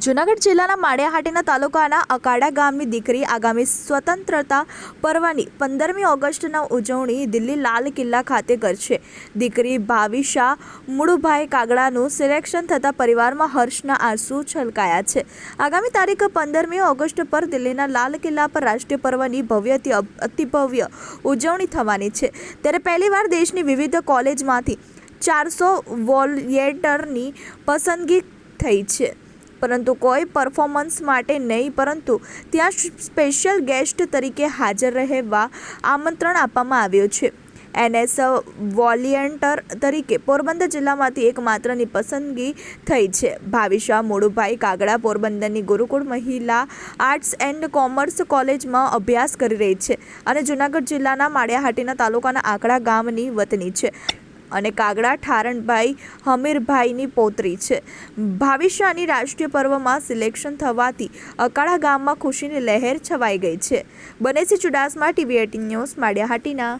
જૂનાગઢ જિલ્લાના માળિયાહાટીના તાલુકાના અકાડા ગામની દીકરી આગામી સ્વતંત્રતા પર્વની 15મી ઓગસ્ટના ઉજવણી દિલ્હી લાલ કિલ્લા ખાતે કરશે। દીકરી ભાવિશા મુળુભાઈ કાગડાનું સિલેક્શન થતાં પરિવારમાં હર્ષના આંસુ છલકાયા છે। આગામી તારીખ 15મી ઓગસ્ટ પર દિલ્હીના લાલ કિલ્લા પર રાષ્ટ્રીય પર્વની ભવ્યથી અતિભવ્ય ઉજવણી થવાની છે। ત્યારે પહેલીવાર દેશની વિવિધ કોલેજમાંથી 400 વોલેન્ટિયરની પસંદગી થઈ છે, પરંતુ કોઈ પરફોર્મન્સ માટે નહીં, પરંતુ ત્યાં સ્પેશિયલ ગેસ્ટ તરીકે હાજર રહેવા આમંત્રણ આપવામાં આવ્યું છે। એનએસ વોલેન્ટિયર તરીકે પોરબંદર જિલ્લામાંથી એકમાત્રની પસંદગી થઈ છે। ભાવિશા મુળુભાઈ કાગડા પોરબંદરની ગુરુકુળ મહિલા આર્ટ્સ એન્ડ કોમર્સ કોલેજમાં અભ્યાસ કરી રહી છે અને જૂનાગઢ જિલ્લાના માળિયાહાટીના તાલુકાના આકડા ગામની વતની છે અને કાગડા ઠારણભાઈ હમીરભાઈની પૌત્રી છે। ભાવિશાની રાષ્ટ્રીય પર્વમાં સિલેક્શન થવાથી અકાડા ગામમાં ખુશીની લહેર છવાઈ ગઈ છે। બનેસી ચુડાસમા, TV18 ન્યૂઝ, માળિયાહાટીના।